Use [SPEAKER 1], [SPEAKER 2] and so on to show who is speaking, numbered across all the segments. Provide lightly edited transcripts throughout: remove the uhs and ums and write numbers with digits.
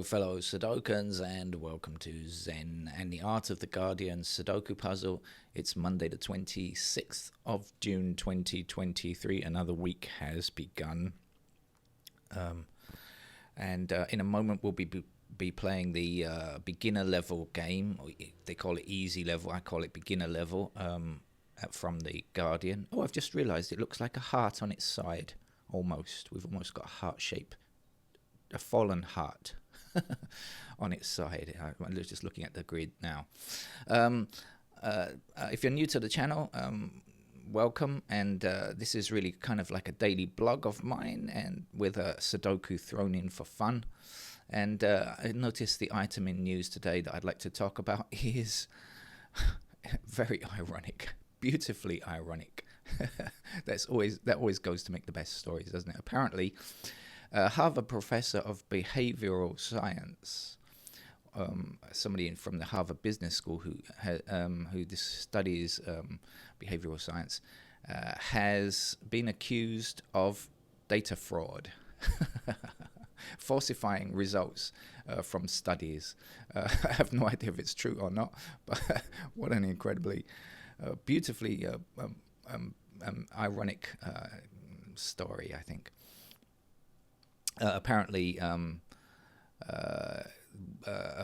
[SPEAKER 1] Hello, fellow Sudokans, and welcome to Zen and the Art of the Guardian Sudoku Puzzle. It's Monday, the 26th of June 2023. Another week has begun. And in a moment, we'll be playing the beginner level game. They call it easy level. I call it beginner level from the Guardian. Oh, I've just realized it looks like a heart on its side. Almost. We've almost got a heart shape. A fallen heart on its side. I'm just looking at the grid now. If you're new to the channel, welcome. And this is really kind of like a daily blog of mine, and with a Sudoku thrown in for fun. And I noticed the item in news today that I'd like to talk about is very ironic, beautifully ironic. That always goes to make the best stories, doesn't it? Apparently, Harvard professor of behavioral science, somebody from the Harvard Business School who studies behavioral science, has been accused of data fraud, falsifying results from studies. I have no idea if it's true or not, but what an incredibly, beautifully ironic story, I think. Apparently, a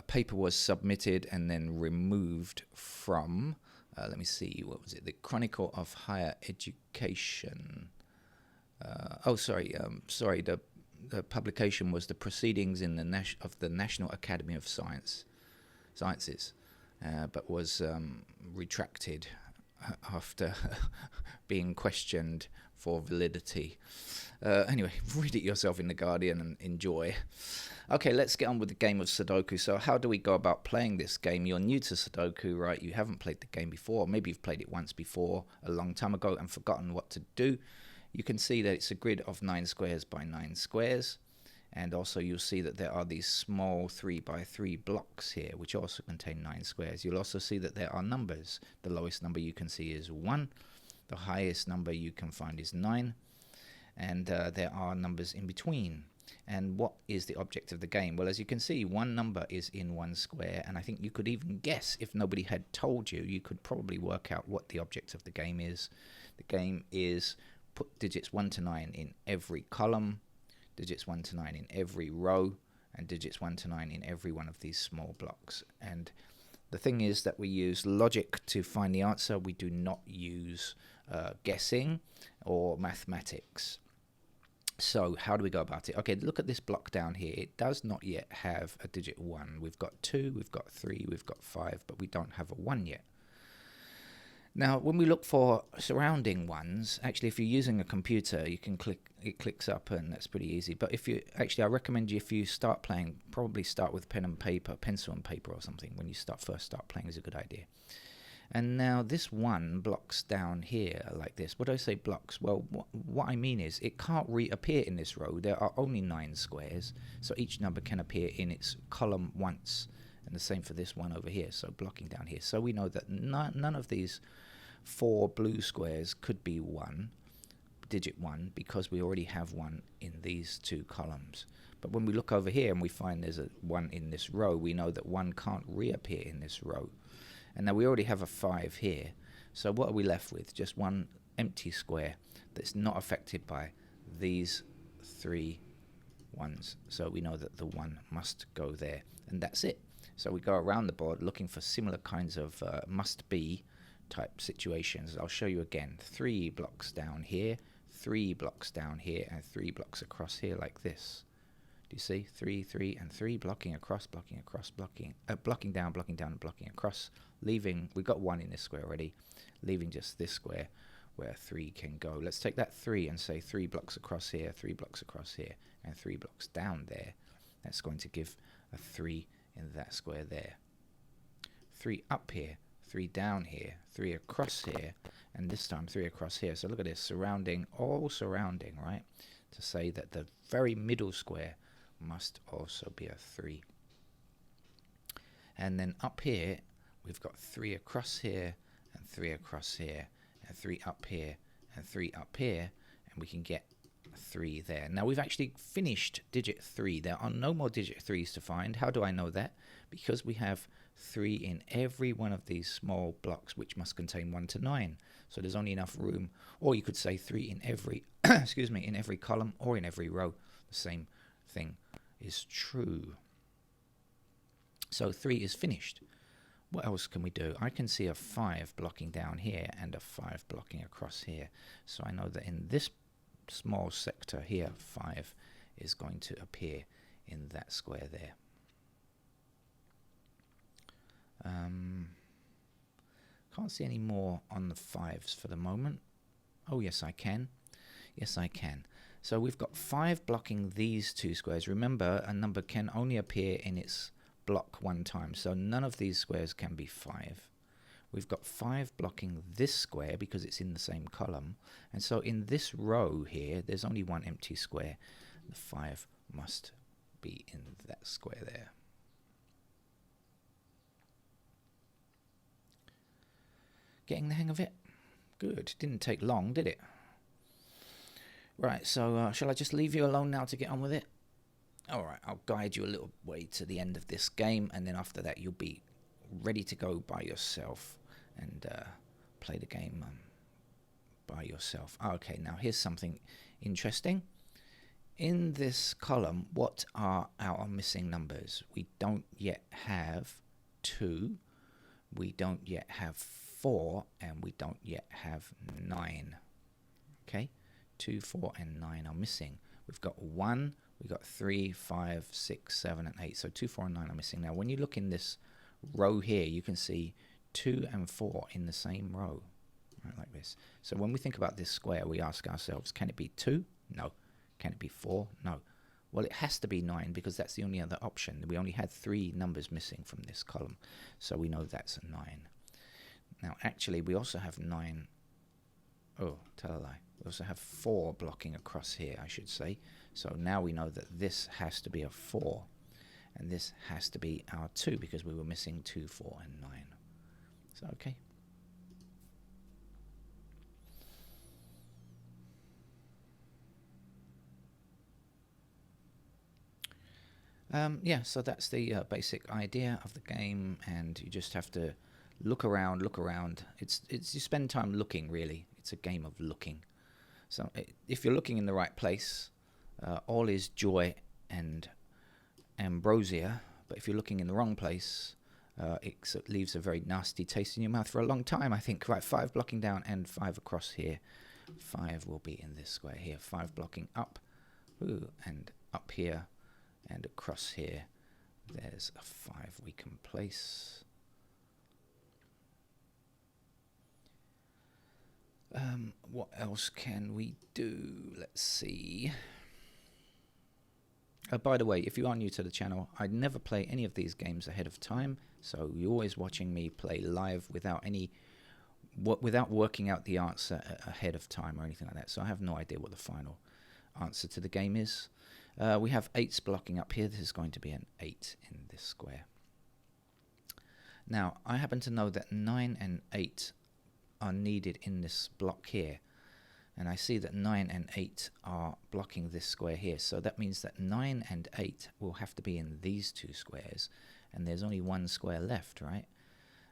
[SPEAKER 1] paper was submitted and then removed from, let me see, what was it? The Chronicle of Higher Education. The publication was the Proceedings in the National Academy of Sciences, but was retracted after being questioned for validity. Anyway, read it yourself in The Guardian and enjoy. Okay, let's get on with the game of Sudoku. So how do we go about playing this game? You're new to Sudoku, right? You haven't played the game before. Maybe you've played it once before, a long time ago, and forgotten what to do. You can see that it's a grid of 9 squares by 9 squares. And also you'll see that there are these small 3 by 3 blocks here, which also contain 9 squares. You'll also see that there are numbers. The lowest number you can see is 1. The highest number you can find is 9. And there are numbers in between. And what is the object of the game? Well, as you can see, one number is in 1 square, and I think you could even guess, if nobody had told you, you could probably work out what the object of the game is. The game is put digits 1 to 9 in every column, digits 1 to 9 in every row, and digits 1 to 9 in every one of these small blocks. And the thing is that we use logic to find the answer. We do not use guessing or mathematics. So how do we go about it? Okay, look at this block down here. It does not yet have a digit 1. We've got 2, we've got 3, we've got 5, but we don't have a 1 yet. Now, when we look for surrounding ones, actually, if you're using a computer, you can click, it clicks up, and that's pretty easy. But if you, actually, I recommend you, if you start playing, probably start with pen and paper, pencil and paper or something. When you first start playing is a good idea. And now this 1 blocks down here like this. What do I say blocks? Well, what I mean is it can't reappear in this row. There are only 9 squares, so each number can appear in its column once. And the same for this one over here, so blocking down here. So we know that none of these 4 blue squares could be 1, digit 1, because we already have 1 in these 2 columns. But when we look over here and we find there's a 1 in this row, we know that 1 can't reappear in this row. And now we already have a 5 here. So what are we left with? Just one empty square that's not affected by these 3 ones. So we know that the 1 must go there. And that's it. So we go around the board looking for similar kinds of must-be type situations. I'll show you again. 3 blocks down here, 3 blocks down here, and 3 blocks across here like this. Do you see? 3, 3, and 3, blocking across, blocking down, and blocking across, leaving, we've got 1 in this square already, leaving just this square where 3 can go. Let's take that 3 and say 3 blocks across here, 3 blocks across here, and 3 blocks down there. That's going to give a 3 in that square there. 3 up here, 3 down here, 3 across here, and this time 3 across here. So look at this, all surrounding, right? To say that the very middle square must also be a 3. And then up here, we've got 3 across here, and 3 across here, and 3 up here, and 3 up here, and we can get 3 there. Now we've actually finished digit 3. There are no more digit 3s to find. How do I know that? Because we have 3 in every one of these small blocks, which must contain 1 to 9. So there's only enough room, or you could say 3 in every excuse me, in every column or in every row. The same thing is true. So 3 is finished. What else can we do? I can see a 5 blocking down here and a 5 blocking across here. So I know that in this small sector here, 5 is going to appear in that square there. Can't see any more on the 5s for the moment. Oh yes, I can. Yes, I can. So we've got 5 blocking these 2 squares. Remember, a number can only appear in its block 1 time, so none of these squares can be 5. We've got 5 blocking this square because it's in the same column, and so in this row here there's only 1 empty square. The 5 must be in that square there. Getting the hang of it? Good. Didn't take long, did it? Right, so shall I just leave you alone now to get on with it? Alright, I'll guide you a little way to the end of this game, and then after that you'll be ready to go by yourself and play the game by yourself. Okay, now here's something interesting. In this column, what are our missing numbers? We don't yet have 2, we don't yet have 4, and we don't yet have 9. Okay, 2, 4, and 9 are missing. We've got 1, we've got 3, 5, 6, 7, and 8. So 2, 4, and 9 are missing. Now, when you look in this row here, you can see 2 and 4 in the same row, right, like this. So when we think about this square, we ask ourselves, can it be 2? No. Can it be 4? No. Well, it has to be 9 because that's the only other option. We only had 3 numbers missing from this column, so we know that's a 9. Now, actually, we also have 9. Oh, tell a lie. We also have 4 blocking across here, I should say. So now we know that this has to be a 4, and this has to be our 2 because we were missing 2, 4, and 9. So, okay. Yeah, so that's the basic idea of the game, and you just have to look around. It's you spend time looking, really. It's a game of looking. So if you're looking in the right place, all is joy and ambrosia. But if you're looking in the wrong place, it leaves a very nasty taste in your mouth for a long time, I think. Right, 5 blocking down and 5 across here. 5 will be in this square here. 5 blocking up, and up here, and across here. There's a 5 we can place. What else can we do? Let's see. By the way, if you are new to the channel, I never play any of these games ahead of time, so you're always watching me play live without working out the answer ahead of time or anything like that. So I have no idea what the final answer to the game is. We have 8s blocking up here. This is going to be an 8 in this square. Now, I happen to know that 9 and 8 are needed in this block here. And I see that 9 and 8 are blocking this square here. So that means that 9 and 8 will have to be in these 2 squares. And there's only 1 square left, right?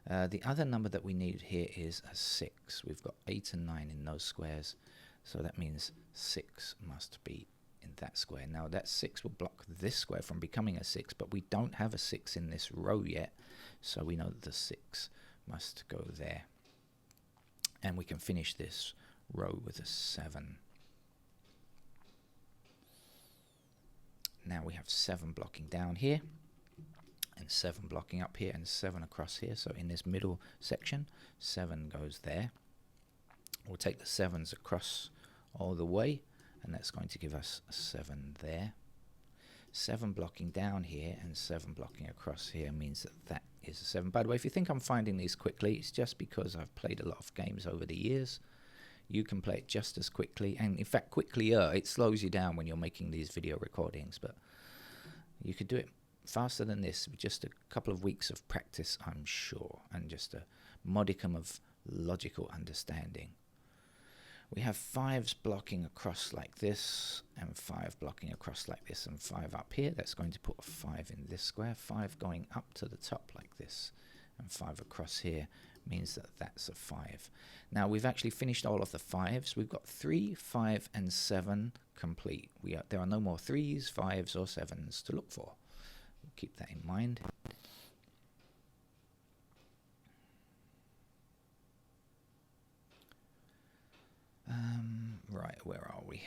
[SPEAKER 1] The other number that we need here is a 6. We've got 8 and 9 in those squares. So that means 6 must be in that square. Now that 6 will block this square from becoming a 6, but we don't have a 6 in this row yet. So we know that the 6 must go there. And we can finish this row with a 7. Now we have 7 blocking down here, and 7 blocking up here, and 7 across here. So in this middle section, 7 goes there. We'll take the 7s across all the way, and that's going to give us a 7 there. 7 blocking down here and 7 blocking across here means that that is a 7. By the way, if you think I'm finding these quickly, it's just because I've played a lot of games over the years. You can play it just as quickly, and in fact quicklier. It slows you down when you're making these video recordings, but you could do it faster than this with just a couple of weeks of practice, I'm sure, and just a modicum of logical understanding. We have 5s blocking across like this, and 5 blocking across like this, and 5 up here. That's going to put a 5 in this square. 5 going up to the top like this, and 5 across here means that that's a 5. Now we've actually finished all of the 5s. We've got 3, 5, and 7 complete. There are no more 3s, 5s, or 7s to look for. We'll keep that in mind. Right, where are we?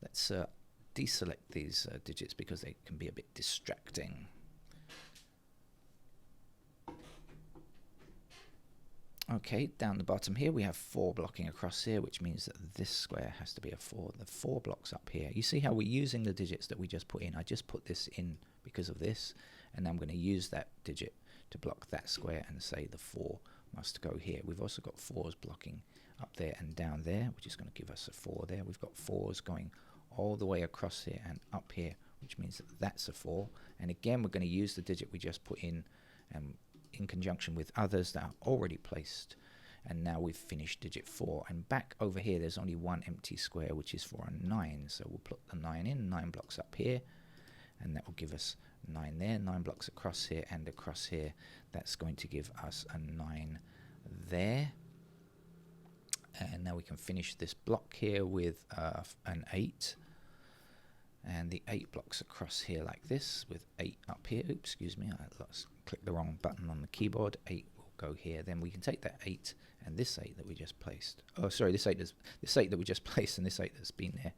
[SPEAKER 1] Let's deselect these digits because they can be a bit distracting. Okay, down the bottom here we have 4 blocking across here, which means that this square has to be a 4. The 4 blocks up here. You see how we're using the digits that we just put in? I just put this in because of this, and I'm going to use that digit to block that square and say the 4 must go here. We've also got 4s blocking up there and down there, which is going to give us a 4 there. We've got 4s going all the way across here and up here, which means that that's a 4. And again, we're going to use the digit we just put in in conjunction with others that are already placed. And now we've finished digit 4. And back over here, there's only one empty square, which is for a 9. So we'll put the 9 in, 9 blocks up here, and that will give us 9 there, 9 blocks across here and across here. That's going to give us a 9 there. And now we can finish this block here with an 8. And the 8 blocks across here like this with 8 up here. Oops, excuse me, I clicked the wrong button on the keyboard. 8 will go here. Then we can take that 8 and this 8 that we just placed. Oh, sorry, this 8 that we just placed and this 8 that's been there.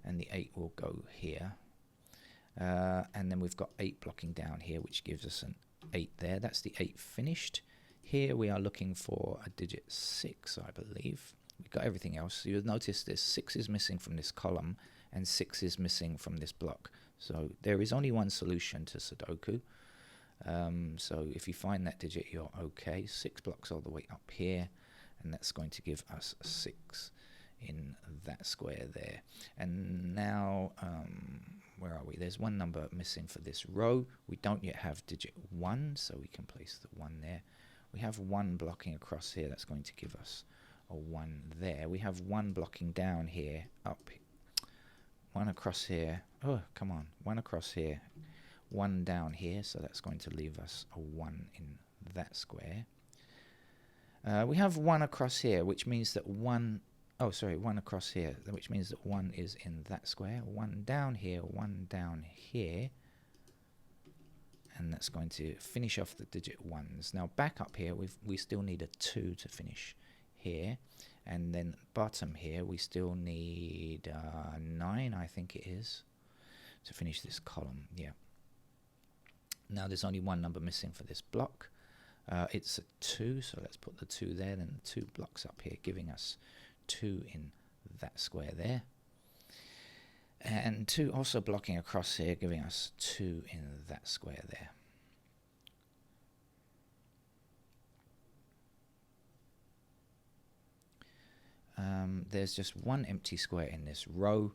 [SPEAKER 1] And the 8 will go here. And then we've got 8 blocking down here, which gives us an 8 there. That's the 8 finished. Here we are looking for a digit 6, I believe. We've got everything else. You'll notice this 6 is missing from this column and 6 is missing from this block. So there is only one solution to Sudoku. So if you find that digit, you're okay. 6 blocks all the way up here, and that's going to give us a 6 in that square there. And now, where are we? There's one number missing for this row. We don't yet have digit 1, so we can place the 1 there. We have 1 blocking across here. That's going to give us a 1 there. We have 1 blocking down here, up, 1 across here. Oh, come on. 1 across here, 1 down here. So that's going to leave us a 1 in that square. We have 1 across here, which means that 1 across here, which means that 1 is in that square. 1 down here, 1 down here. And that's going to finish off the digit 1s. Now back up here, we still need a 2 to finish here. And then bottom here, we still need 9, I think it is, to finish this column. Yeah. Now there's only one number missing for this block. It's a 2, so let's put the 2 there, then the 2 blocks up here, giving us 2 in that square there. And 2 also blocking across here, giving us 2 in that square there. There's just one empty square in this row.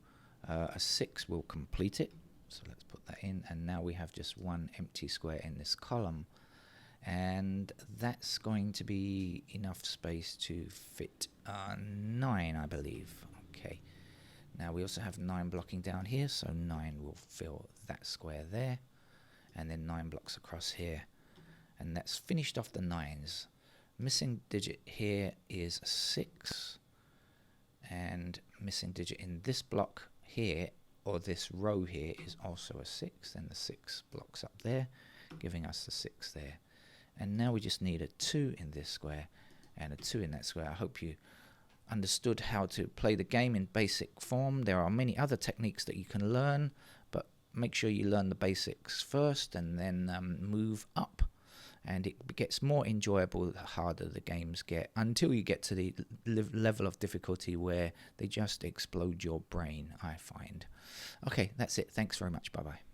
[SPEAKER 1] A 6 will complete it, so let's put that in. And now we have just one empty square in this column, and that's going to be enough space to fit 9, I believe. Okay. Now we also have 9 blocking down here, so 9 will fill that square there, and then 9 blocks across here, and that's finished off the 9s. Missing digit here is 6, and missing digit in this block here, or this row here, is also a 6, and the 6 blocks up there, giving us the 6 there. And now we just need a 2 in this square, and a 2 in that square. I hope you understood how to play the game in basic form. There are many other techniques that you can learn, but make sure you learn the basics first and then move up. And it gets more enjoyable the harder the games get, until you get to the level of difficulty where they just explode your brain, I find. Okay, that's it. Thanks very much. Bye-bye.